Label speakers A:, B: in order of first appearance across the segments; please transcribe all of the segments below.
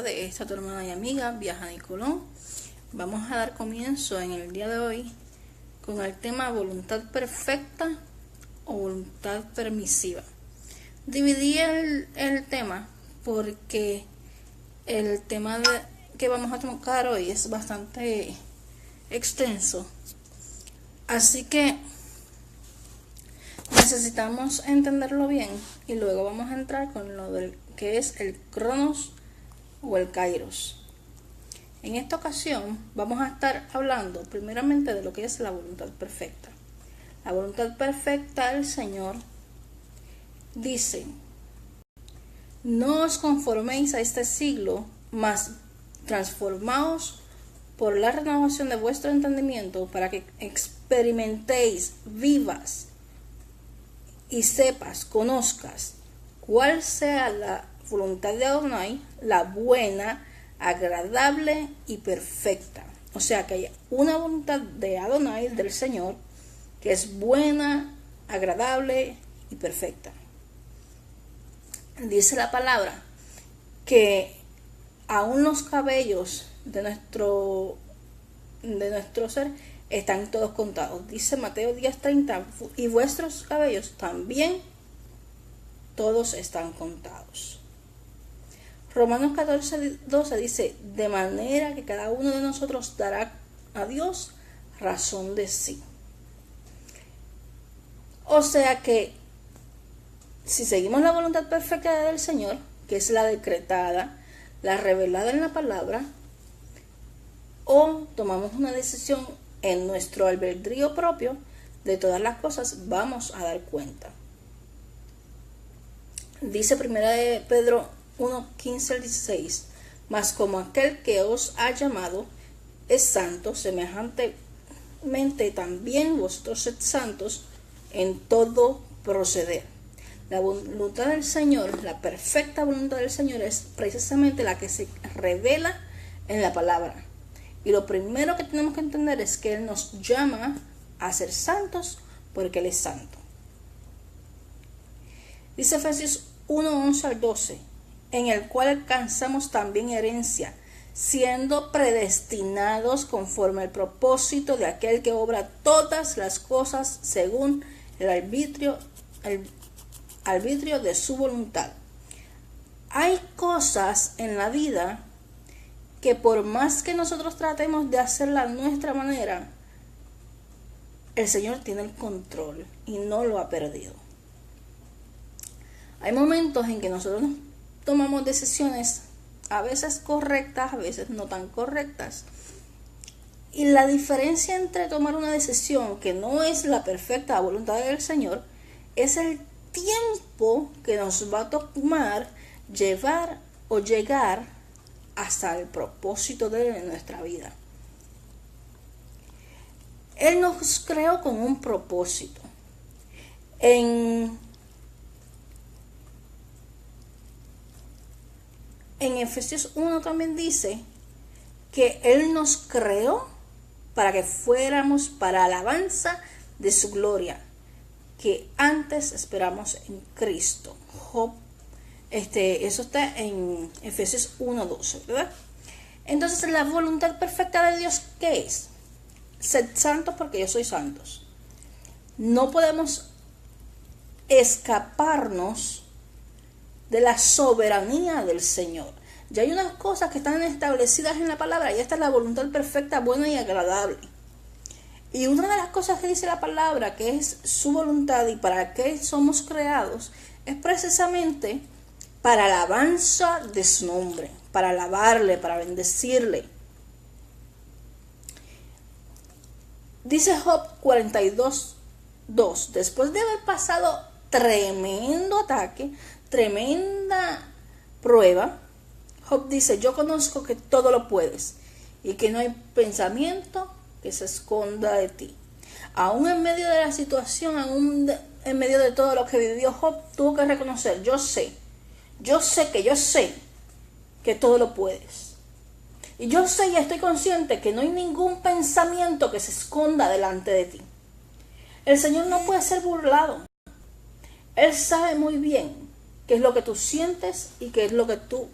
A: De esta tu hermana y amiga Viajani Colón. Vamos a dar comienzo en el día de hoy con el tema voluntad perfecta o voluntad permisiva. Dividí el tema porque el tema que vamos a tocar hoy es bastante extenso, así que necesitamos entenderlo bien y luego vamos a entrar con lo del que es el Cronos o el Kairos. En esta ocasión vamos a estar hablando primeramente de lo que es la voluntad perfecta. La voluntad perfecta del Señor dice: no os conforméis a este siglo, mas transformaos por la renovación de vuestro entendimiento, para que experimentéis, vivas y sepas, conozcas cuál sea la voluntad de Adonai, la buena, agradable y perfecta. O sea que hay una voluntad de Adonai, del Señor, que es buena, agradable y perfecta. Dice la palabra que aún los cabellos de nuestro ser están todos contados. Dice Mateo 10:30, y vuestros cabellos también todos están contados. Romanos 14:12 dice: de manera que cada uno de nosotros dará a Dios razón de sí. O sea que si seguimos la voluntad perfecta del Señor, que es la decretada, la revelada en la palabra, o tomamos una decisión en nuestro albedrío propio, de todas las cosas vamos a dar cuenta. Dice 1 de Pedro 1:15-16, mas como aquel que os ha llamado es santo, semejantemente también vosotros sed santos en todo proceder. La voluntad del Señor, la perfecta voluntad del Señor, es precisamente la que se revela en la palabra. Y lo primero que tenemos que entender es que Él nos llama a ser santos porque Él es santo. Dice Efesios 1:11-12, en el cual alcanzamos también herencia, siendo predestinados conforme al propósito de aquel que obra todas las cosas según el arbitrio de su voluntad. Hay cosas en la vida que por más que nosotros tratemos de hacerla a nuestra manera, el Señor tiene el control y no lo ha perdido. Hay momentos en que nosotros tomamos decisiones a veces correctas, a veces no tan correctas. Y la diferencia entre tomar una decisión que no es la perfecta voluntad del Señor es el tiempo que nos va a tomar llevar o llegar hasta el propósito de nuestra vida. Él nos creó con un propósito. En Efesios 1 también dice que Él nos creó para que fuéramos para alabanza de su gloria, que antes esperamos en Cristo. Eso está en Efesios 1:12, ¿verdad? Entonces, la voluntad perfecta de Dios, ¿qué es? Sed santos porque yo soy santos. No podemos escaparnos de la soberanía del Señor. Ya hay unas cosas que están establecidas en la palabra, y esta es la voluntad perfecta, buena y agradable. Y una de las cosas que dice la palabra, que es su voluntad y para qué somos creados, es precisamente para alabanza de su nombre, para alabarle, para bendecirle. Dice Job 42:2, después de haber pasado tremendo ataque, tremenda prueba, Job dice: yo conozco que todo lo puedes y que no hay pensamiento que se esconda de ti. Aún en medio de la situación, aún en medio de todo lo que vivió Job, tuvo que reconocer: yo sé que todo lo puedes. Y yo sé y estoy consciente que no hay ningún pensamiento que se esconda delante de ti. El Señor no puede ser burlado. Él sabe muy bien qué es lo que tú sientes y qué es lo que tú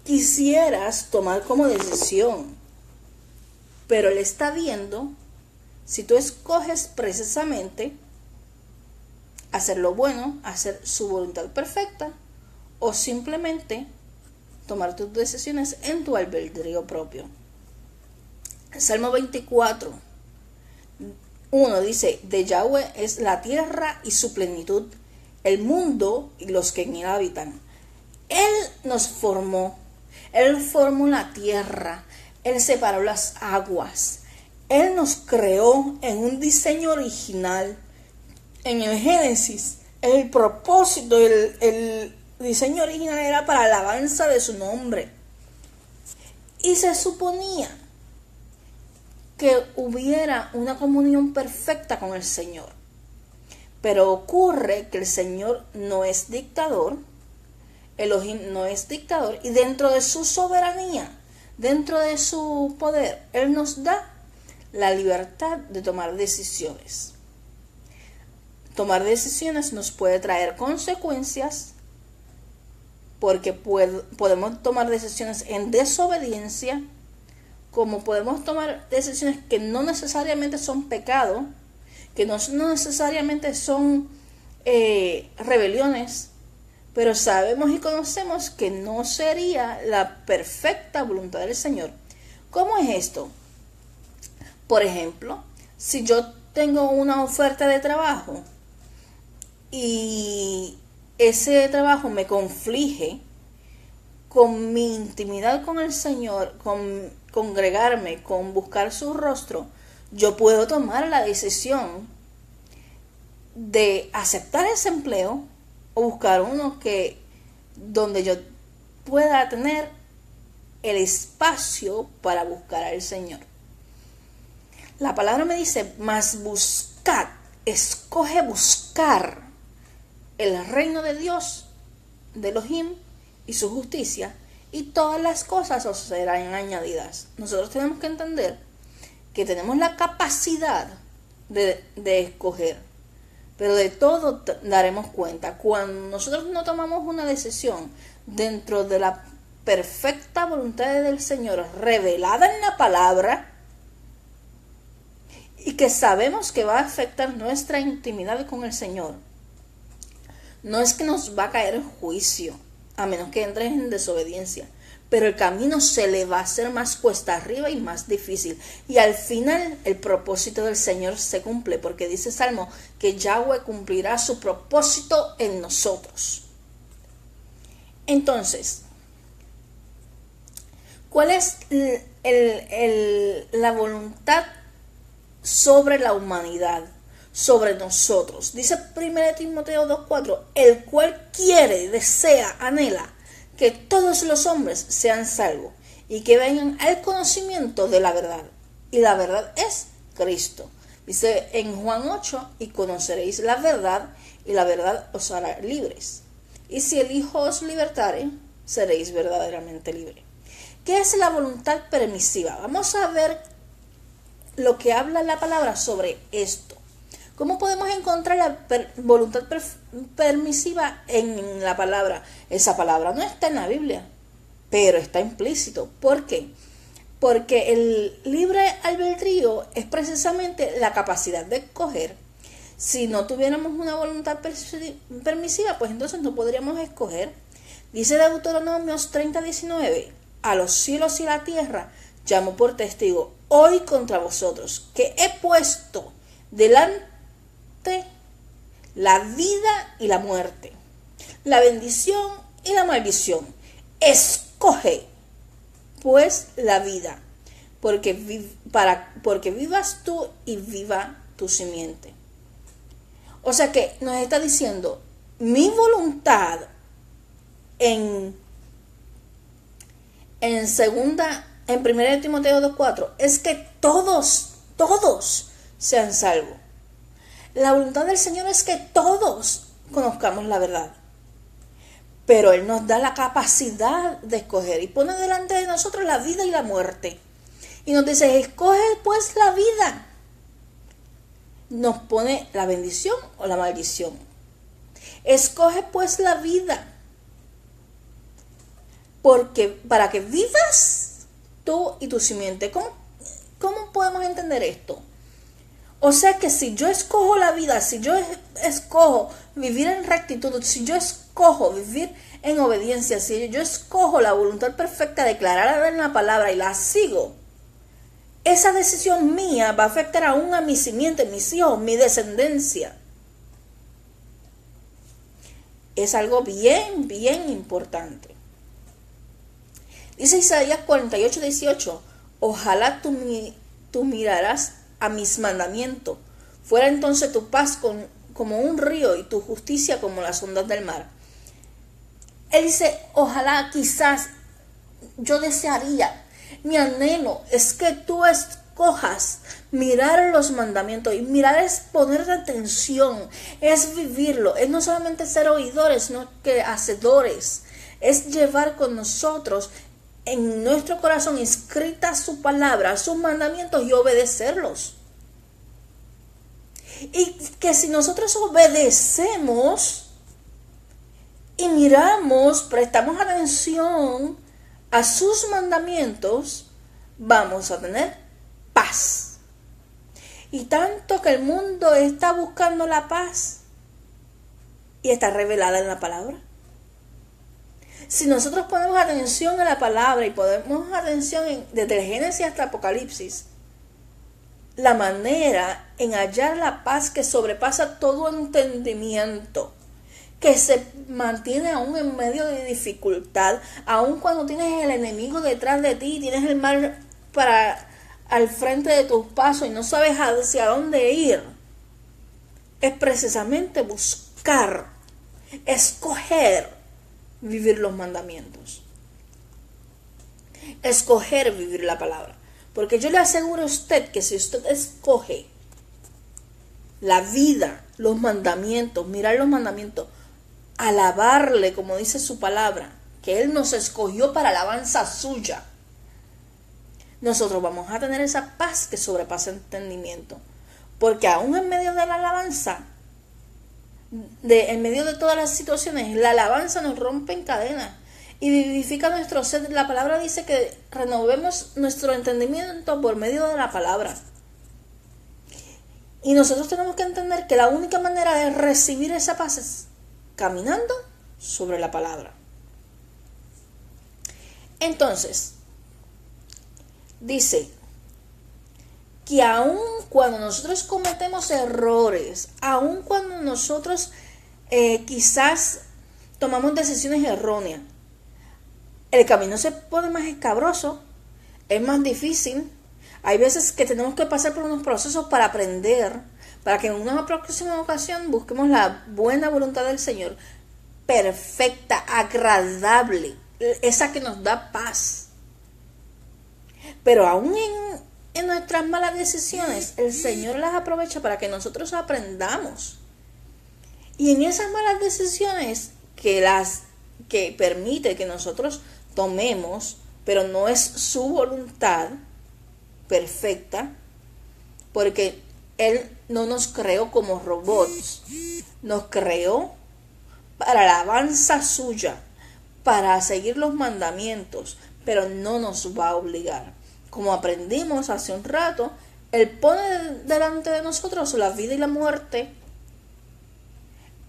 A: quisieras tomar como decisión, pero Él está viendo si tú escoges precisamente hacer lo bueno, hacer su voluntad perfecta, o simplemente tomar tus decisiones en tu albedrío propio. El Salmo 24, 1 dice: de Yahweh es la tierra y su plenitud, el mundo y los que en él habitan. Él nos formó, Él formó la tierra, Él separó las aguas, Él nos creó en un diseño original. En el Génesis, el propósito, el diseño original era para la alabanza de su nombre. Y se suponía que hubiera una comunión perfecta con el Señor. Pero ocurre que el Señor no es dictador, Elohim no es dictador, y dentro de su soberanía, dentro de su poder, Él nos da la libertad de tomar decisiones. Tomar decisiones nos puede traer consecuencias, porque podemos tomar decisiones en desobediencia, como podemos tomar decisiones que no necesariamente son pecado, que no necesariamente son rebeliones, pero sabemos y conocemos que no sería la perfecta voluntad del Señor. ¿Cómo es esto? Por ejemplo, si yo tengo una oferta de trabajo y ese trabajo me conflige con mi intimidad con el Señor, con congregarme, con buscar su rostro, yo puedo tomar la decisión de aceptar ese empleo o buscar uno donde yo pueda tener el espacio para buscar al Señor. La palabra me dice: mas buscad, escoge buscar el reino de Dios, de Elohim y su justicia, y todas las cosas os serán añadidas. Nosotros tenemos que entender que tenemos la capacidad de escoger, pero de todo daremos cuenta. Cuando nosotros no tomamos una decisión dentro de la perfecta voluntad del Señor revelada en la palabra, y que sabemos que va a afectar nuestra intimidad con el Señor, no es que nos va a caer en juicio, a menos que entres en desobediencia, pero el camino se le va a hacer más cuesta arriba y más difícil, y al final el propósito del Señor se cumple, porque dice Salmo que Yahweh cumplirá su propósito en nosotros. Entonces, ¿cuál es la voluntad sobre la humanidad, sobre nosotros? Dice 1 Timoteo 2:4: el cual quiere, desea, anhela que todos los hombres sean salvos y que vengan al conocimiento de la verdad. Y la verdad es Cristo. Dice en Juan 8: y conoceréis la verdad, y la verdad os hará libres. Y si el Hijo os libertare, seréis verdaderamente libres. ¿Qué es la voluntad permisiva? Vamos a ver lo que habla la palabra sobre esto. ¿Cómo podemos encontrar la voluntad permisiva en la palabra? Esa palabra no está en la Biblia, pero está implícito. ¿Por qué? Porque el libre albedrío es precisamente la capacidad de escoger. Si no tuviéramos una voluntad permisiva, pues entonces no podríamos escoger. Dice Deuteronomios 30:19: a los cielos y la tierra llamo por testigo hoy contra vosotros, que he puesto delante la vida y la muerte, la bendición y la maldición. Escoge pues la vida, porque vivas tú y viva tu simiente. O sea que nos está diciendo: mi voluntad en 1 Timoteo 2:4 es que todos sean salvos. La voluntad del Señor es que todos conozcamos la verdad, pero Él nos da la capacidad de escoger y pone delante de nosotros la vida y la muerte, y nos dice: escoge pues la vida. Nos pone la bendición o la maldición. Escoge pues la vida, porque para que vivas tú y tu simiente. ¿Cómo podemos entender esto? O sea que si yo escojo la vida, si yo escojo vivir en rectitud, si yo escojo vivir en obediencia, si yo escojo la voluntad perfecta declarada en la palabra y la sigo, esa decisión mía va a afectar aún a mi simiente, mis hijos, mi descendencia. Es algo bien, bien importante. Dice Isaías 48:18, ojalá tú mirarás a mis mandamientos, fuera entonces tu paz como un río y tu justicia como las ondas del mar. Él dice, ojalá, quizás, yo desearía, mi anhelo es que tú escojas mirar los mandamientos, y mirar es poner atención, es vivirlo, es no solamente ser oidores, sino que hacedores, es llevar con nosotros en nuestro corazón escrita su palabra, sus mandamientos y obedecerlos. Y que si nosotros obedecemos y miramos, prestamos atención a sus mandamientos, vamos a tener paz. Y tanto que el mundo está buscando la paz y está revelada en la palabra. Si nosotros ponemos atención a la palabra y ponemos atención desde el Génesis hasta Apocalipsis, la manera en hallar la paz que sobrepasa todo entendimiento, que se mantiene aún en medio de dificultad, aún cuando tienes el enemigo detrás de ti, tienes el mal al frente de tus pasos y no sabes hacia dónde ir, es precisamente buscar, escoger vivir los mandamientos, escoger vivir la palabra. Porque yo le aseguro a usted que si usted escoge la vida, los mandamientos, mirar los mandamientos, alabarle, como dice su palabra, que Él nos escogió para alabanza suya, nosotros vamos a tener esa paz que sobrepasa entendimiento. Porque aún en medio de la alabanza, en medio de todas las situaciones, la alabanza nos rompe en cadenas y vivifica nuestro ser. La palabra dice que renovemos nuestro entendimiento por medio de la palabra. Y nosotros tenemos que entender que la única manera de recibir esa paz es caminando sobre la palabra. Entonces, dice que aun cuando nosotros cometemos errores, aun cuando nosotros quizás tomamos decisiones erróneas, el camino se pone más escabroso, es más difícil. Hay veces que tenemos que pasar por unos procesos para aprender, para que en una próxima ocasión busquemos la buena voluntad del Señor, perfecta, agradable, esa que nos da paz. Pero aún en nuestras malas decisiones, el Señor las aprovecha para que nosotros aprendamos. Y en esas malas decisiones que permite que nosotros tomemos, pero no es su voluntad perfecta, porque Él no nos creó como robots, nos creó para la alabanza suya, para seguir los mandamientos, pero no nos va a obligar. Como aprendimos hace un rato, Él pone delante de nosotros la vida y la muerte.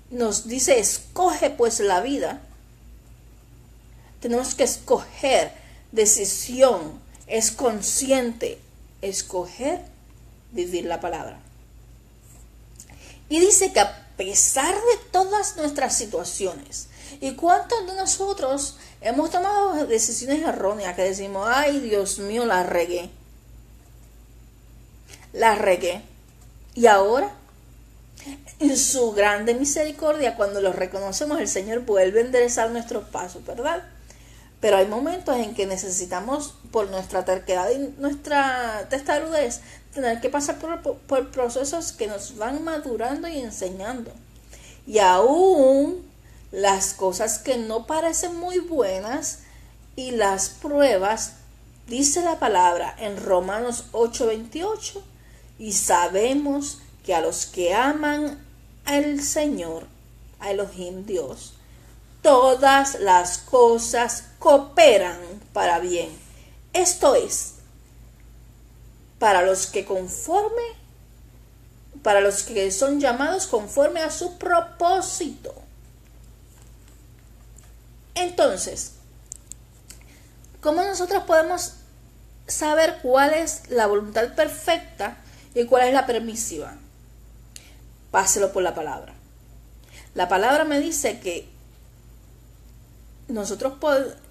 A: Nos dice, escoge pues la vida. Tenemos que escoger, decisión, es consciente, escoger vivir la palabra. Y dice que a pesar de todas nuestras situaciones, ¿y cuántos de nosotros hemos tomado decisiones erróneas que decimos, ay Dios mío, la regué? Y ahora, en su grande misericordia, cuando lo reconocemos, el Señor vuelve a enderezar nuestros pasos, ¿verdad? Pero hay momentos en que necesitamos, por nuestra terquedad y nuestra testarudez, tener que pasar por procesos que nos van madurando y enseñando. Y aún las cosas que no parecen muy buenas y las pruebas, dice la palabra en Romanos 8:28, y sabemos que a los que aman al Señor, a Elohim Dios, todas las cosas cooperan para bien. Esto es, para los que son llamados conforme a su propósito. Entonces, ¿cómo nosotros podemos saber cuál es la voluntad perfecta y cuál es la permisiva? Páselo por la palabra. La palabra me dice que nosotros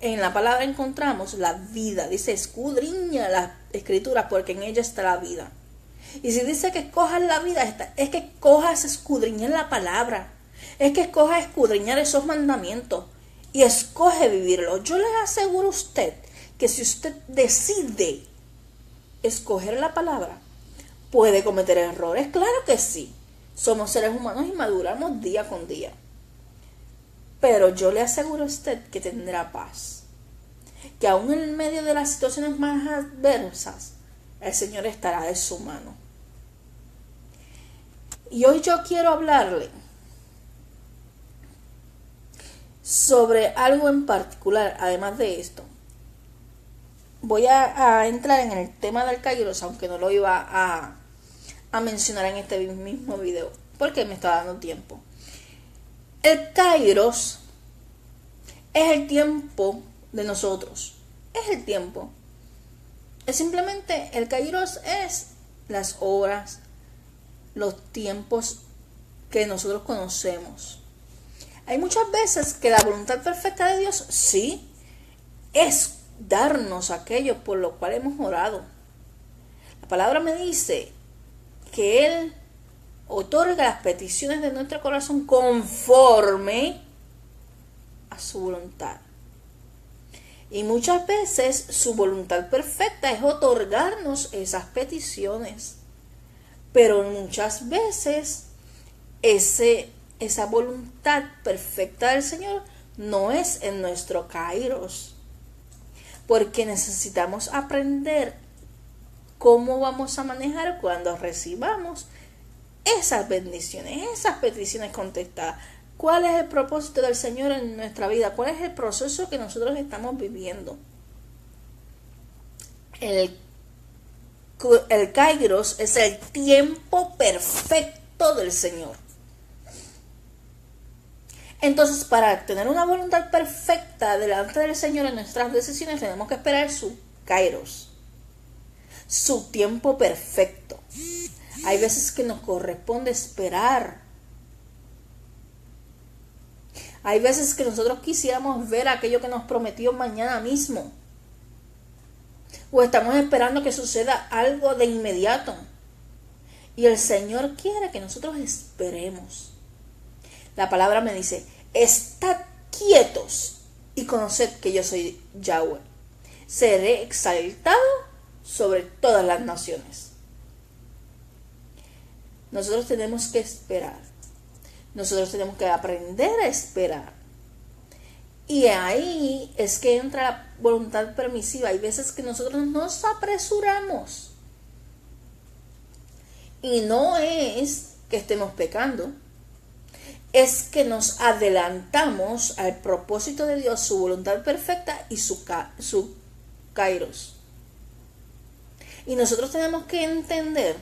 A: en la palabra encontramos la vida. Dice, escudriña las escrituras porque en ella está la vida. Y si dice que escojas la vida, es que escojas escudriñar la palabra. Es que escojas escudriñar esos mandamientos. Y escoge vivirlo. Yo les aseguro a usted que si usted decide escoger la palabra, puede cometer errores. Claro que sí. Somos seres humanos y maduramos día con día. Pero yo le aseguro a usted que tendrá paz. Que aún en medio de las situaciones más adversas, el Señor estará de su mano. Y hoy yo quiero hablarle sobre algo en particular, además de esto. Voy a entrar en el tema del Kairos, aunque no lo iba a mencionar en este mismo video, porque me está dando tiempo. El Kairos es el tiempo de nosotros. Es el tiempo. Es simplemente, el Kairos es las horas, los tiempos que nosotros conocemos. Hay muchas veces que la voluntad perfecta de Dios, sí, es darnos aquello por lo cual hemos orado. La palabra me dice que Él otorga las peticiones de nuestro corazón conforme a su voluntad. Y muchas veces su voluntad perfecta es otorgarnos esas peticiones. Pero muchas veces esa voluntad perfecta del Señor no es en nuestro Kairos. Porque necesitamos aprender cómo vamos a manejar cuando recibamos esas bendiciones, esas peticiones contestadas. ¿Cuál es el propósito del Señor en nuestra vida? ¿Cuál es el proceso que nosotros estamos viviendo? El Kairos es el tiempo perfecto del Señor. Entonces, para tener una voluntad perfecta delante del Señor en nuestras decisiones, tenemos que esperar su Kairos, su tiempo perfecto. Hay veces que nos corresponde esperar. Hay veces que nosotros quisiéramos ver aquello que nos prometió mañana mismo. O estamos esperando que suceda algo de inmediato. Y el Señor quiere que nosotros esperemos. La palabra me dice, estad quietos y conoced que yo soy Yahweh. Seré exaltado sobre todas las naciones. Nosotros tenemos que esperar. Nosotros tenemos que aprender a esperar. Y ahí es que entra la voluntad permisiva. Hay veces que nosotros nos apresuramos. Y no es que estemos pecando. Es que nos adelantamos al propósito de Dios, su voluntad perfecta y su Kairos. Y nosotros tenemos que entender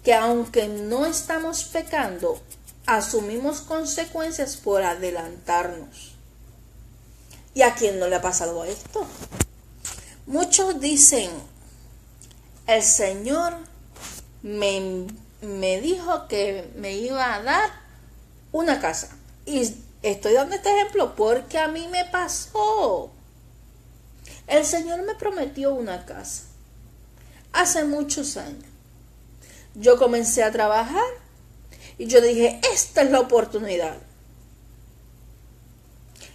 A: que aunque no estamos pecando, asumimos consecuencias por adelantarnos. ¿Y a quién no le ha pasado esto? Muchos dicen, el Señor me dijo que me iba a dar una casa. Y estoy dando este ejemplo porque a mí me pasó. El Señor me prometió una casa hace muchos años. Yo comencé a trabajar y yo dije, esta es la oportunidad.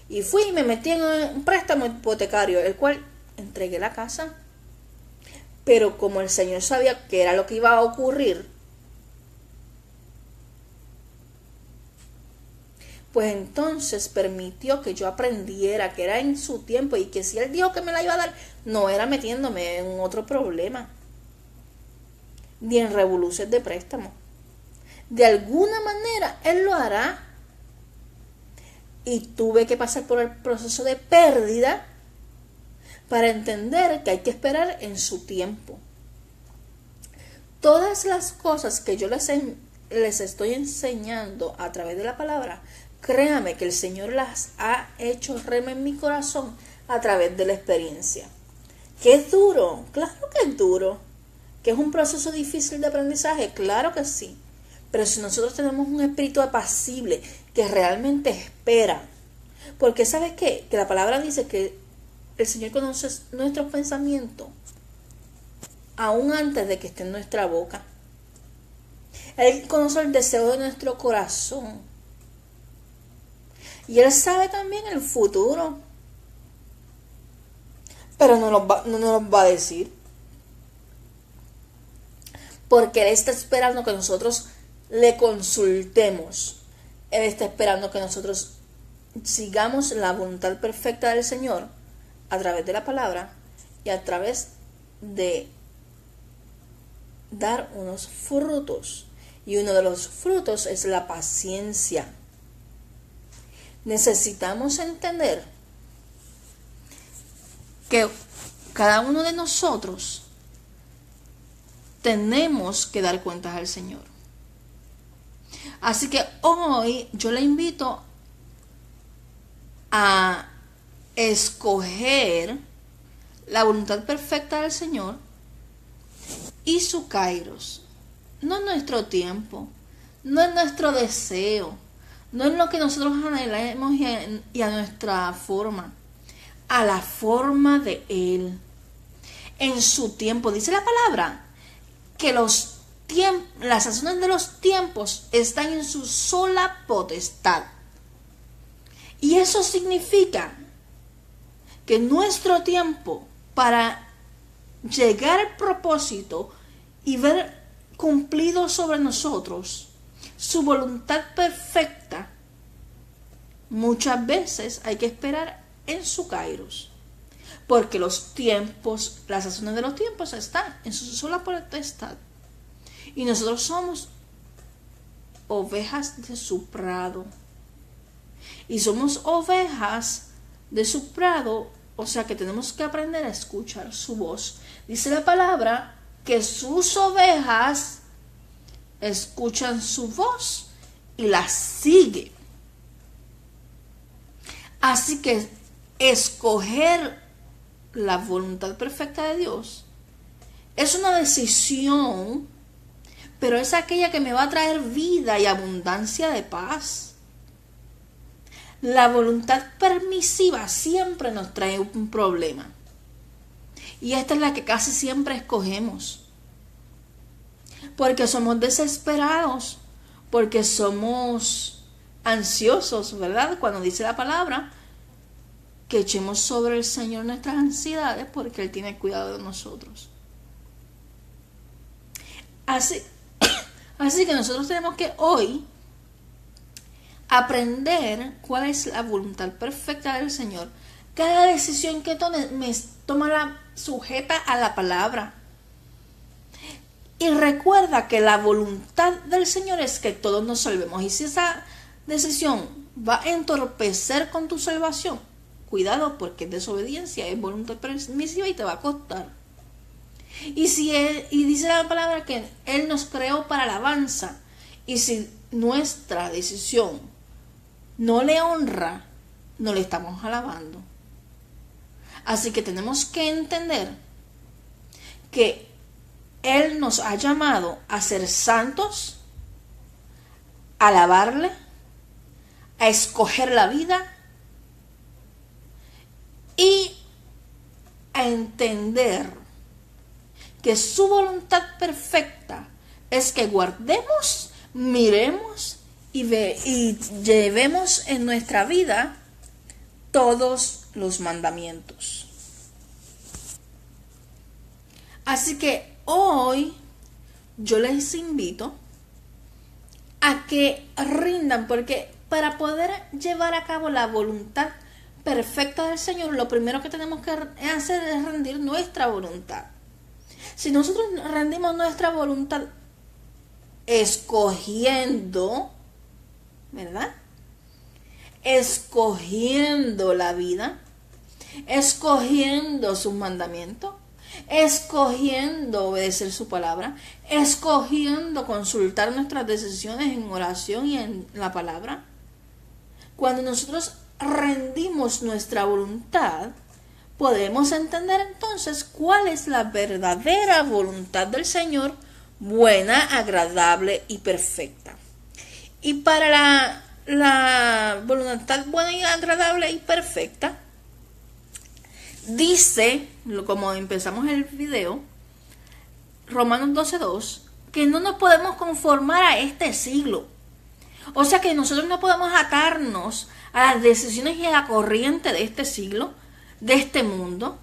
A: Y fui y me metí en un préstamo hipotecario, el cual entregué la casa. Pero como el Señor sabía que era lo que iba a ocurrir, pues entonces permitió que yo aprendiera que era en su tiempo y que si Él dijo que me la iba a dar, no era metiéndome en otro problema, ni en revoluciones de préstamo. De alguna manera Él lo hará. y tuve que pasar por el proceso de pérdida para entender que hay que esperar en su tiempo. Todas las cosas que yo les estoy enseñando a través de la palabra, créame que el Señor las ha hecho rema en mi corazón a través de la experiencia. ¿Que es duro? Claro que es duro. ¿Que es un proceso difícil de aprendizaje? Claro que sí. Pero si nosotros tenemos un espíritu apacible que realmente espera, porque ¿sabes qué? Que la palabra dice que el Señor conoce nuestros pensamientos aún antes de que esté en nuestra boca. Él conoce el deseo de nuestro corazón. Y Él sabe también el futuro. Pero no nos va a decir. Porque Él está esperando que nosotros le consultemos. Él está esperando que nosotros sigamos la voluntad perfecta del Señor a través de la palabra y a través de dar unos frutos. Y uno de los frutos es la paciencia. Necesitamos entender que cada uno de nosotros tenemos que dar cuentas al Señor. Así que hoy yo le invito a escoger la voluntad perfecta del Señor y su kairos. No es nuestro tiempo, no es nuestro deseo, no es lo que nosotros anhelamos y a nuestra forma, a la forma de Él, en su tiempo. Dice la palabra que las sazones de los tiempos están en su sola potestad. Y eso significa que nuestro tiempo para llegar al propósito y ver cumplido sobre nosotros su voluntad perfecta, muchas veces hay que esperar en su kairos, porque los tiempos, las sazones de los tiempos están en su sola potestad, y nosotros somos ovejas de su prado, y somos ovejas de su prado, o sea que tenemos que aprender a escuchar su voz. Dice la palabra que sus ovejas escuchan su voz y la siguen. Así que escoger la voluntad perfecta de Dios es una decisión, pero es aquella que me va a traer vida y abundancia de paz. La voluntad permisiva siempre nos trae un problema. Y esta es la que casi siempre escogemos. Porque somos desesperados, porque somos ansiosos, ¿verdad? Cuando dice la palabra que echemos sobre el Señor nuestras ansiedades, porque Él tiene cuidado de nosotros. Así que nosotros tenemos que hoy aprender cuál es la voluntad perfecta del Señor. Cada decisión que toma la sujeta a la palabra. Y recuerda que la voluntad del Señor es que todos nos salvemos. Y si esa decisión va a entorpecer con tu salvación, cuidado, porque es desobediencia, es voluntad permisiva y te va a costar. Y dice la palabra que Él nos creó para alabanza. Y si nuestra decisión no le honra, no le estamos alabando. Así que tenemos que entender que Él nos ha llamado a ser santos, a alabarle, a escoger la vida y a entender que su voluntad perfecta es que guardemos, miremos y llevemos en nuestra vida todos los mandamientos. Así que hoy yo les invito a que rindan, porque para poder llevar a cabo la voluntad perfecta del Señor, lo primero que tenemos que hacer es rendir nuestra voluntad. Si nosotros rendimos nuestra voluntad escogiendo, ¿verdad?, escogiendo la vida, escogiendo sus mandamientos, escogiendo obedecer su palabra, escogiendo consultar nuestras decisiones en oración y en la palabra. Cuando nosotros rendimos nuestra voluntad, podemos entender entonces cuál es la verdadera voluntad del Señor, buena, agradable y perfecta. Y para la voluntad buena y agradable y perfecta, dice, como empezamos el video, Romanos 12:2, que no nos podemos conformar a este siglo. O sea que nosotros no podemos atarnos a las decisiones y a la corriente de este siglo, de este mundo.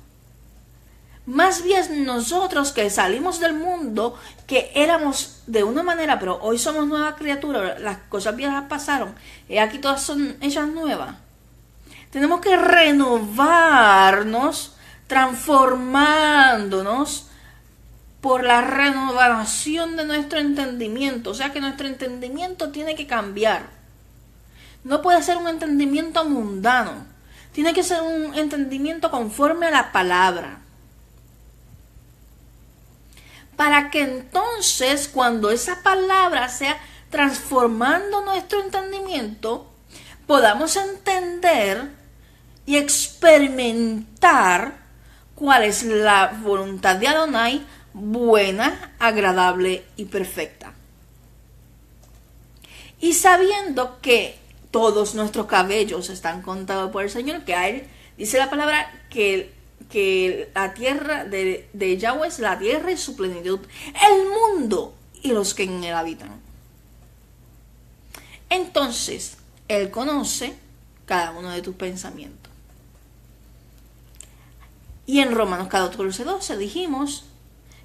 A: Más bien nosotros que salimos del mundo, que éramos de una manera, pero hoy somos nuevas criaturas, las cosas viejas pasaron, y aquí todas son hechas nuevas. Tenemos que renovarnos, transformándonos por la renovación de nuestro entendimiento. O sea que nuestro entendimiento tiene que cambiar. No puede ser un entendimiento mundano. Tiene que ser un entendimiento conforme a la palabra. Para que entonces, cuando esa palabra sea transformando nuestro entendimiento, podamos entender y experimentar cuál es la voluntad de Adonai, buena, agradable y perfecta. Y sabiendo que todos nuestros cabellos están contados por el Señor, que a Él dice la palabra que la tierra de Yahweh es la tierra y su plenitud, el mundo y los que en él habitan. Entonces, Él conoce cada uno de tus pensamientos. Y en Romanos 14:12 dijimos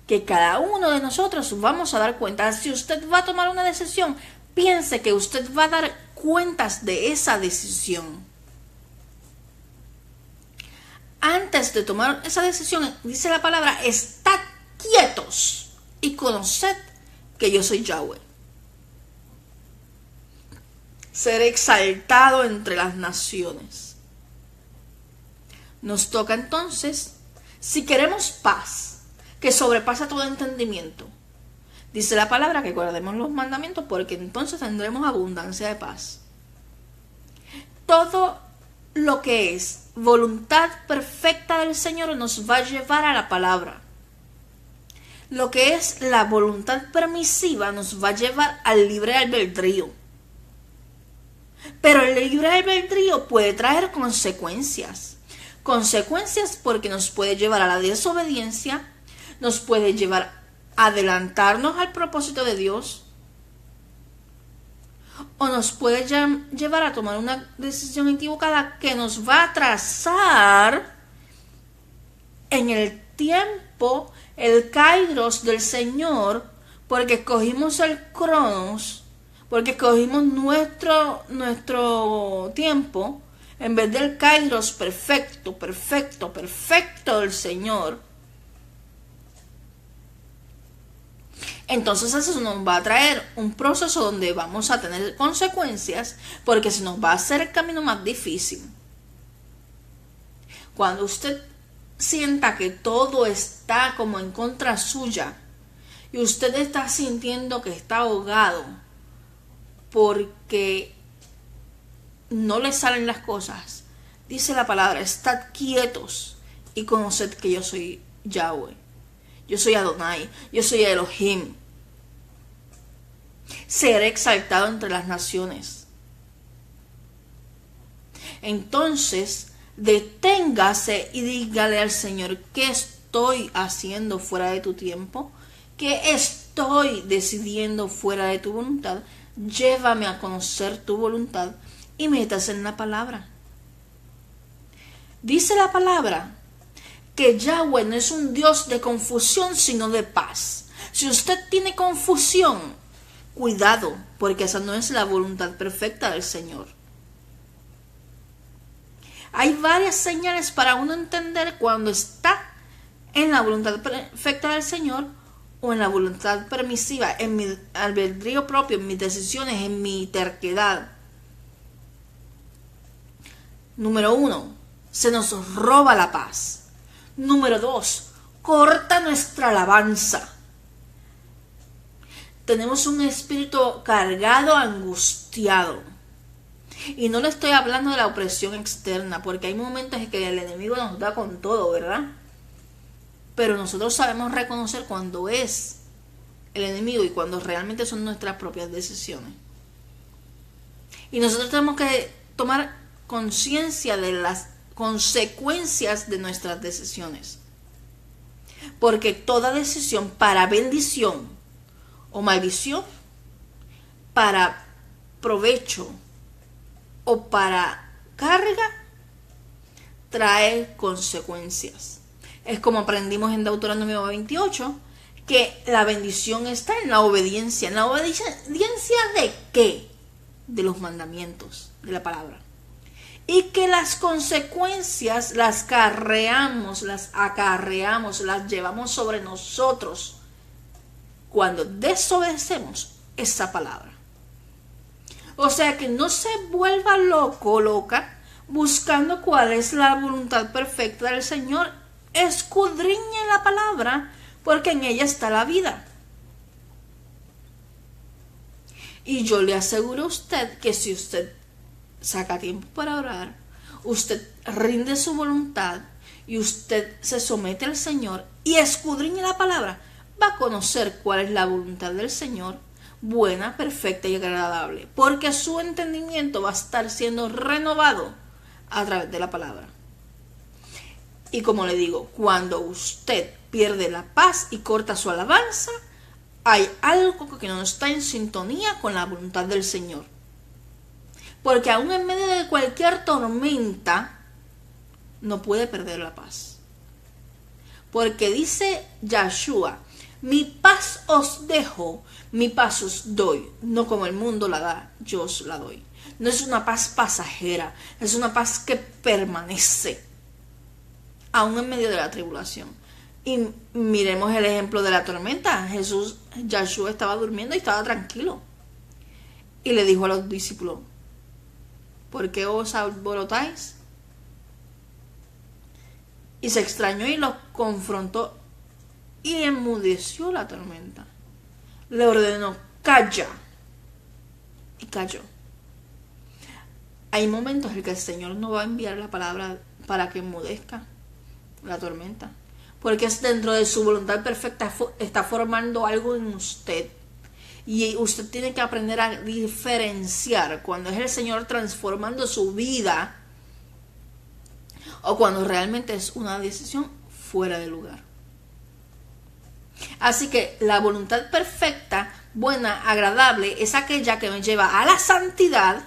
A: que cada uno de nosotros vamos a dar cuenta. Si usted va a tomar una decisión, piense que usted va a dar cuentas de esa decisión. Antes de tomar esa decisión, dice la palabra, estad quietos y conoced que yo soy Yahweh. Seré exaltado entre las naciones. Nos toca entonces, si queremos paz, que sobrepasa todo entendimiento, dice la palabra que guardemos los mandamientos porque entonces tendremos abundancia de paz. Todo lo que es voluntad perfecta del Señor nos va a llevar a la palabra. Lo que es la voluntad permisiva nos va a llevar al libre albedrío. Pero el libre albedrío puede traer consecuencias. Consecuencias porque nos puede llevar a la desobediencia, nos puede llevar a adelantarnos al propósito de Dios, o nos puede llevar a tomar una decisión equivocada que nos va a atrasar en el tiempo, el kairos del Señor, porque escogimos el cronos, porque escogimos nuestro tiempo en vez del kairos perfecto del Señor. Entonces eso nos va a traer un proceso donde vamos a tener consecuencias porque se nos va a hacer el camino más difícil. Cuando usted sienta que todo está como en contra suya y usted está sintiendo que está ahogado porque no le salen las cosas, dice la palabra, estad quietos y conoced que yo soy Yahweh. Yo soy Adonai, yo soy Elohim. Seré exaltado entre las naciones. Entonces, deténgase y dígale al Señor, ¿qué estoy haciendo fuera de tu tiempo? ¿Qué estoy decidiendo fuera de tu voluntad? Llévame a conocer tu voluntad y métase en la palabra. Dice la palabra que Yahweh no es un Dios de confusión, sino de paz. Si usted tiene confusión, cuidado, porque esa no es la voluntad perfecta del Señor. Hay varias señales para uno entender cuando está en la voluntad perfecta del Señor o en la voluntad permisiva, en mi albedrío propio, en mis decisiones, en mi terquedad. Número 1, se nos roba la paz. Número 2, corta nuestra alabanza. Tenemos un espíritu cargado, angustiado. Y no le estoy hablando de la opresión externa, porque hay momentos en que el enemigo nos da con todo, ¿verdad? Pero nosotros sabemos reconocer cuando es el enemigo y cuando realmente son nuestras propias decisiones. Y nosotros tenemos que tomar conciencia de las consecuencias de nuestras decisiones. Porque toda decisión para bendición o maldición, para provecho o para carga, trae consecuencias. Es como aprendimos en Deuteronomio 28, que la bendición está en la obediencia. ¿En la obediencia de qué? De los mandamientos, de la palabra. Y que las consecuencias las acarreamos, las llevamos sobre nosotros cuando desobedecemos esa palabra. O sea, que no se vuelva loca, buscando cuál es la voluntad perfecta del Señor. Escudriñe la palabra, porque en ella está la vida. Y yo le aseguro a usted que si usted saca tiempo para orar, usted rinde su voluntad y usted se somete al Señor y escudriña la palabra, va a conocer cuál es la voluntad del Señor, buena, perfecta y agradable, porque su entendimiento va a estar siendo renovado a través de la palabra. Y como le digo, cuando usted pierde la paz y corta su alabanza, hay algo que no está en sintonía con la voluntad del Señor. Porque aún en medio de cualquier tormenta, no puede perder la paz. Porque dice Yahshua, mi paz os dejo, mi paz os doy. No como el mundo la da, yo os la doy. No es una paz pasajera, es una paz que permanece, aún en medio de la tribulación. Y miremos el ejemplo de la tormenta. Yahshua estaba durmiendo y estaba tranquilo. Y le dijo a los discípulos, ¿por qué os alborotáis? Y se extrañó y los confrontó y enmudeció la tormenta. Le ordenó, calla. Y calló. Hay momentos en que el Señor no va a enviar la palabra para que enmudezca la tormenta. Porque es dentro de su voluntad perfecta, está formando algo en usted. Y usted tiene que aprender a diferenciar cuando es el Señor transformando su vida o cuando realmente es una decisión fuera de lugar. Así que la voluntad perfecta, buena, agradable, es aquella que me lleva a la santidad,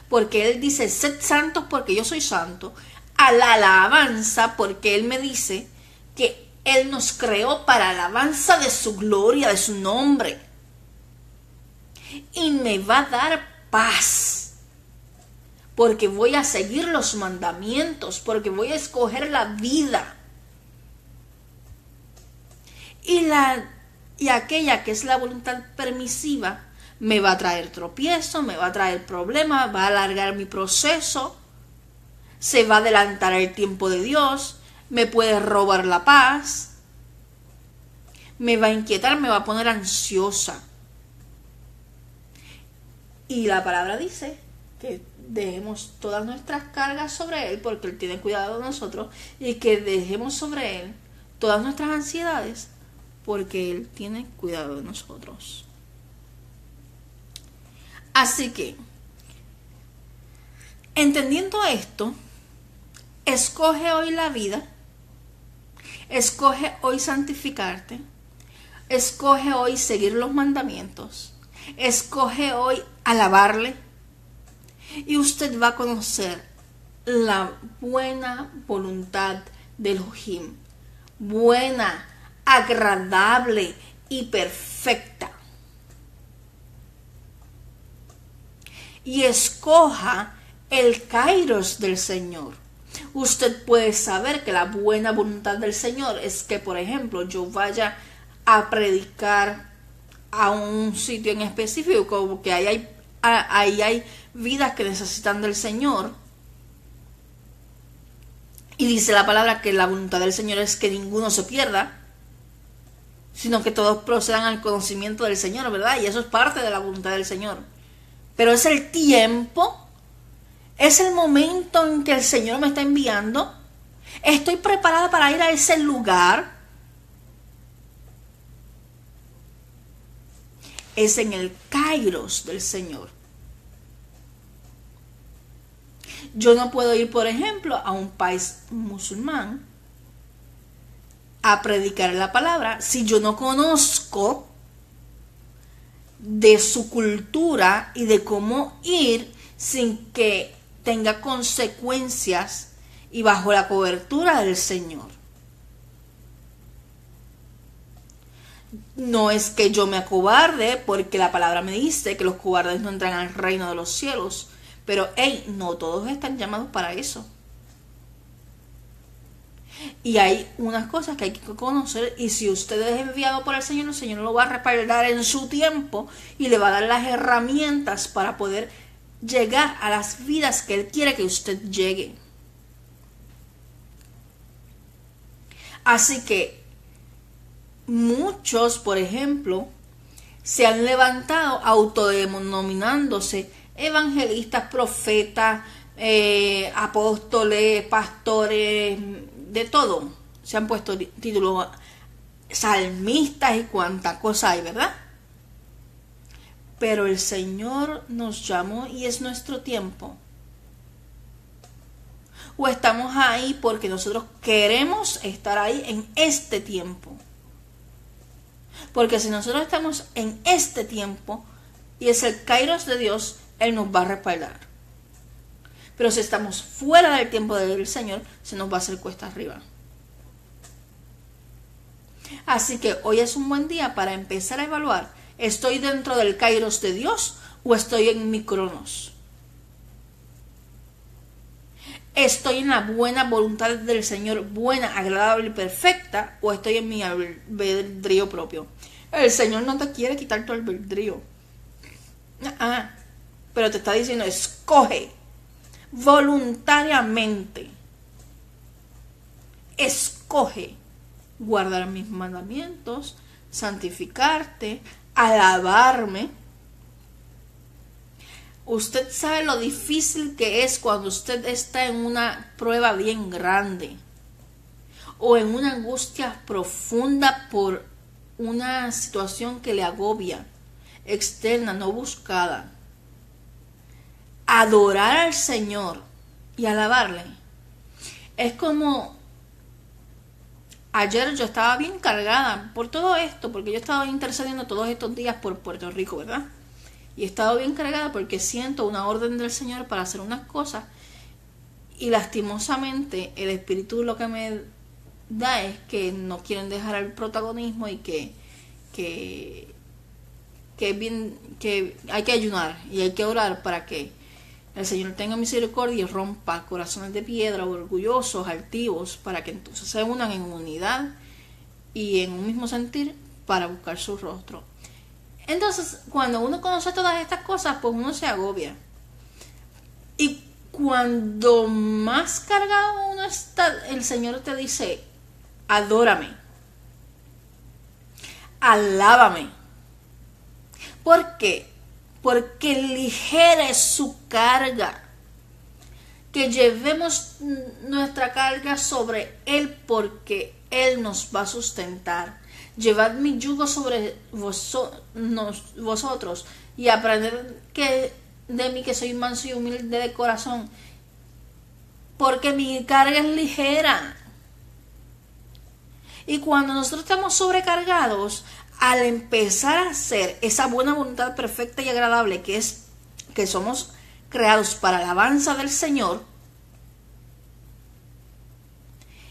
A: porque Él dice, sed santos porque yo soy santo, a la alabanza, porque Él me dice que Él nos creó para alabanza de su gloria, de su nombre. Y me va a dar paz, porque voy a seguir los mandamientos, porque voy a escoger la vida. Y aquella que es la voluntad permisiva me va a traer tropiezo, me va a traer problemas, va a alargar mi proceso, se va a adelantar el tiempo de Dios, me puede robar la paz, me va a inquietar, me va a poner ansiosa. Y la palabra dice que dejemos todas nuestras cargas sobre Él, porque Él tiene cuidado de nosotros, y que dejemos sobre Él todas nuestras ansiedades, porque Él tiene cuidado de nosotros. Así que, entendiendo esto, escoge hoy la vida, escoge hoy santificarte, escoge hoy seguir los mandamientos, escoge hoy alabarle, y usted va a conocer la buena voluntad del Elohim, buena, agradable y perfecta. Y escoja el kairos del Señor. Usted puede saber que la buena voluntad del Señor es que, por ejemplo, yo vaya a predicar a un sitio en específico, como que ahí hay vidas que necesitan del Señor, Y dice la palabra que la voluntad del Señor es que ninguno se pierda, sino que todos procedan al conocimiento del Señor, ¿verdad? Y eso es parte de la voluntad del Señor. Pero es el tiempo, es el momento en que el Señor me está enviando. Estoy preparada para ir a ese lugar. Es en el kairos del Señor. Yo no puedo ir, por ejemplo, a un país musulmán a predicar la palabra si yo no conozco de su cultura y de cómo ir sin que tenga consecuencias y bajo la cobertura del Señor. No es que yo me acobarde, porque la palabra me dice que los cobardes no entran al reino de los cielos, pero no todos están llamados para eso. Y hay unas cosas que hay que conocer, y si usted es enviado por el Señor lo va a respaldar en su tiempo y le va a dar las herramientas para poder llegar a las vidas que Él quiere que usted llegue. Así que muchos, por ejemplo, se han levantado autodenominándose evangelistas, profetas, apóstoles, pastores, de todo. Se han puesto títulos salmistas y cuánta cosa hay, ¿verdad? Pero el Señor nos llamó y es nuestro tiempo. O estamos ahí porque nosotros queremos estar ahí en este tiempo. Porque si nosotros estamos en este tiempo y es el kairos de Dios, Él nos va a respaldar. Pero si estamos fuera del tiempo del Señor, se nos va a hacer cuesta arriba. Así que hoy es un buen día para empezar a evaluar: ¿estoy dentro del kairos de Dios o estoy en mi cronos? ¿Estoy en la buena voluntad del Señor, buena, agradable y perfecta, o estoy en mi albedrío propio? El Señor no te quiere quitar tu albedrío. Pero te está diciendo: escoge voluntariamente. Escoge guardar mis mandamientos, santificarte, alabarme. Usted sabe lo difícil que es cuando usted está en una prueba bien grande o en una angustia profunda por una situación que le agobia, externa, no buscada. Adorar al Señor y alabarle. Es como ayer yo estaba bien cargada por todo esto, porque yo he estado intercediendo todos estos días por Puerto Rico, ¿verdad? Y he estado bien cargada porque siento una orden del Señor para hacer unas cosas, y lastimosamente el Espíritu lo que me da es que no quieren dejar el protagonismo y que hay que ayunar y hay que orar para que el Señor tenga misericordia y rompa corazones de piedra, orgullosos, altivos, para que entonces se unan en unidad y en un mismo sentir para buscar su rostro. Entonces, cuando uno conoce todas estas cosas, pues uno se agobia. Y cuando más cargado uno está, el Señor te dice: adórame, alábame. ¿Por qué? Porque ligera es su carga. Que llevemos nuestra carga sobre Él, porque Él nos va a sustentar. Llevad mi yugo sobre vosotros y aprended de mí, que soy manso y humilde de corazón, porque mi carga es ligera. Y cuando nosotros estamos sobrecargados, al empezar a hacer esa buena voluntad perfecta y agradable que es que somos creados para la alabanza del Señor,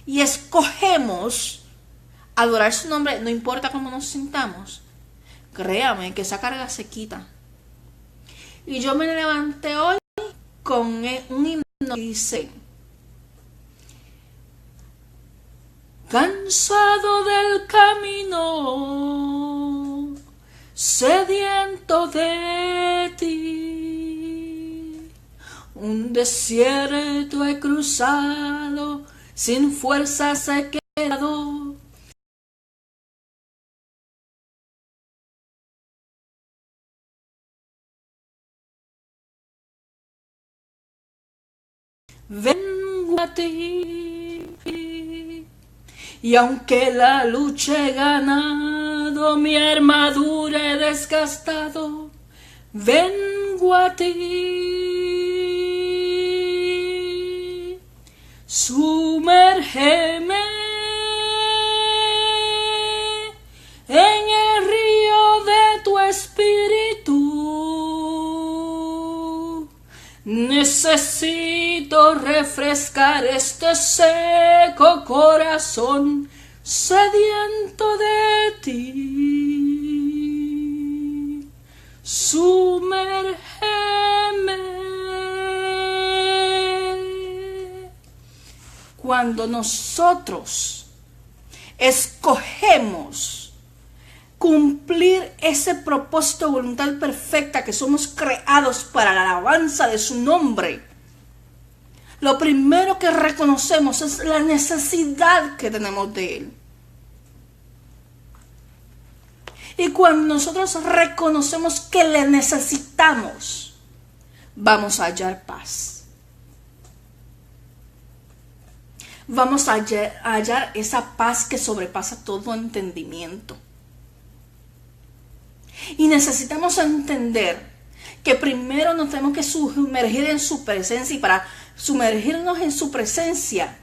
A: y escogemos adorar su nombre, no importa cómo nos sintamos, créame que esa carga se quita. Y yo me levanté hoy con un himno que dice: cansado del camino, sediento de ti, un desierto he cruzado sin fuerzas he quedado. Vengo a ti, y aunque la lucha he ganado, mi armadura he desgastado, vengo a ti. Sumérgeme en el río de tu espíritu. Necesito refrescar este seco corazón sediento de ti. Sumérgeme. Cuando nosotros escogemos cumplir ese propósito de voluntad perfecta que somos creados para la alabanza de su nombre, lo primero que reconocemos es la necesidad que tenemos de Él. Y cuando nosotros reconocemos que le necesitamos, vamos a hallar paz. Vamos a hallar esa paz que sobrepasa todo entendimiento. Y necesitamos entender que primero nos tenemos que sumergir en su presencia, y para sumergirnos en su presencia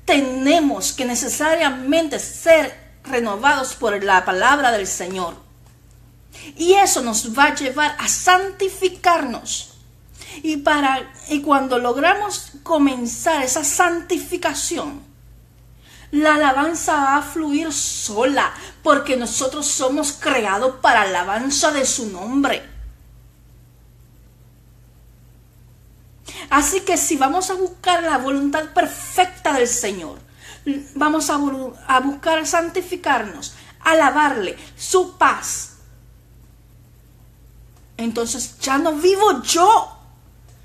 A: tenemos que necesariamente ser renovados por la palabra del Señor. Y eso nos va a llevar a santificarnos. Y cuando logramos comenzar esa santificación, la alabanza va a fluir sola, porque nosotros somos creados para la alabanza de su nombre. Así que si vamos a buscar la voluntad perfecta del Señor, vamos a buscar santificarnos, alabarle, su paz, entonces ya no vivo yo,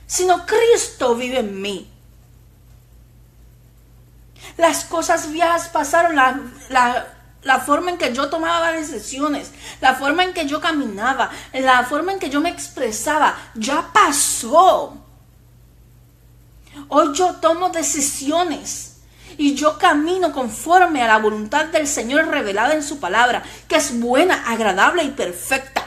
A: sino Cristo vive en mí. Las cosas viejas pasaron, la forma en que yo tomaba decisiones, la forma en que yo caminaba, la forma en que yo me expresaba, ya pasó. Hoy yo tomo decisiones y yo camino conforme a la voluntad del Señor revelada en su palabra, que es buena, agradable y perfecta.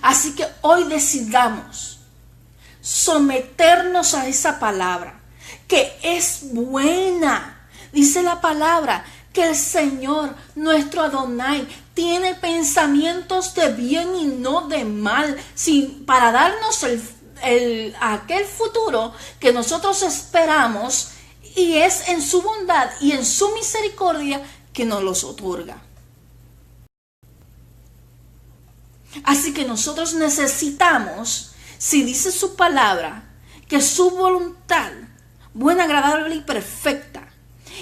A: Así que hoy decidamos someternos a esa palabra, que es buena. Dice la palabra que el Señor, nuestro Adonai, tiene pensamientos de bien y no de mal, para darnos aquel futuro que nosotros esperamos, y es en su bondad y en su misericordia que nos los otorga. Así que nosotros necesitamos, si dice su palabra, que su voluntad, buena, agradable y perfecta,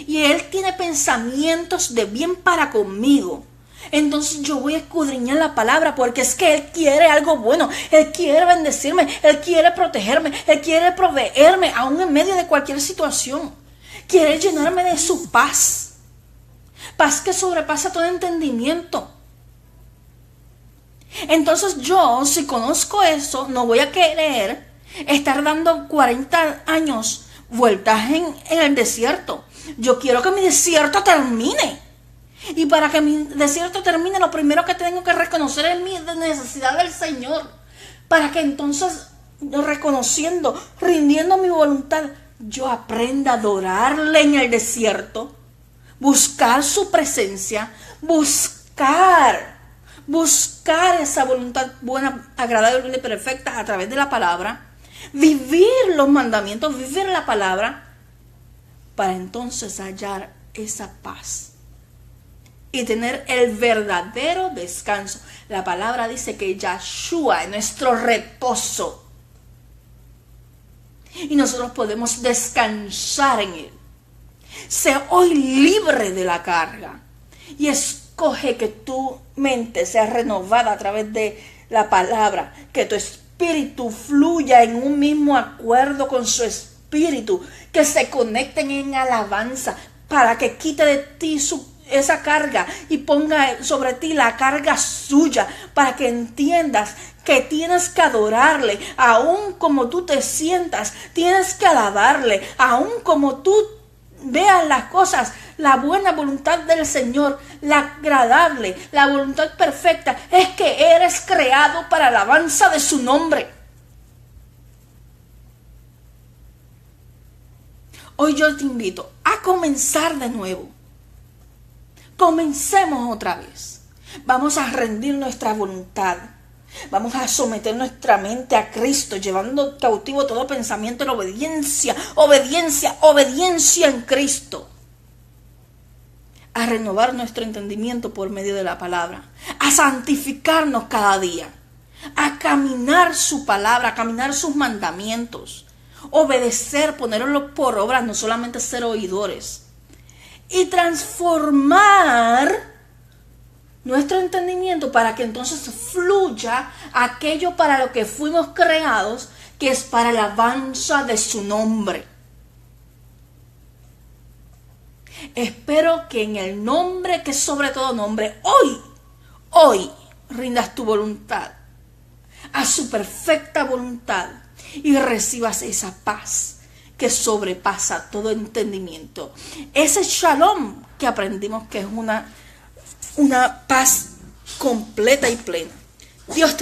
A: y Él tiene pensamientos de bien para conmigo, entonces yo voy a escudriñar la palabra, porque es que Él quiere algo bueno. Él quiere bendecirme, Él quiere protegerme, Él quiere proveerme, aún en medio de cualquier situación. Quiere llenarme de su paz, paz que sobrepasa todo entendimiento. Entonces yo, si conozco eso, no voy a querer estar dando 40 años vueltas en el desierto. Yo quiero que mi desierto termine. Y para que mi desierto termine, lo primero que tengo que reconocer es mi necesidad del Señor. Para que entonces, reconociendo, rindiendo mi voluntad, yo aprenda a adorarle en el desierto, buscar su presencia, buscar esa voluntad buena, agradable y perfecta a través de la palabra, vivir los mandamientos, vivir la palabra, para entonces hallar esa paz y tener el verdadero descanso. La palabra dice que Yahshua es nuestro reposo y nosotros podemos descansar en Él. Sé hoy libre de la carga y escoge que tu mente sea renovada a través de la palabra, que tu espíritu espíritu fluya en un mismo acuerdo con su espíritu, que se conecten en alabanza para que quite de ti esa carga y ponga sobre ti la carga suya, para que entiendas que tienes que adorarle, aun como tú te sientas, tienes que alabarle, aun como tú veas las cosas, la buena voluntad del Señor, la agradable, la voluntad perfecta, es que eres creado para alabanza de su nombre. Hoy yo te invito a comenzar de nuevo. Comencemos otra vez. Vamos a rendir nuestra voluntad. Vamos a someter nuestra mente a Cristo, llevando cautivo todo pensamiento en obediencia, obediencia, obediencia en Cristo. A renovar nuestro entendimiento por medio de la palabra. A santificarnos cada día. A caminar su palabra, a caminar sus mandamientos. Obedecer, ponerlos por obra, no solamente ser oidores. Y transformar nuestro entendimiento para que entonces fluya aquello para lo que fuimos creados, que es para la alabanza de su nombre. Espero que en el nombre que es sobre todo nombre, hoy rindas tu voluntad a su perfecta voluntad y recibas esa paz que sobrepasa todo entendimiento. Ese shalom que aprendimos que es una paz completa y plena. Dios te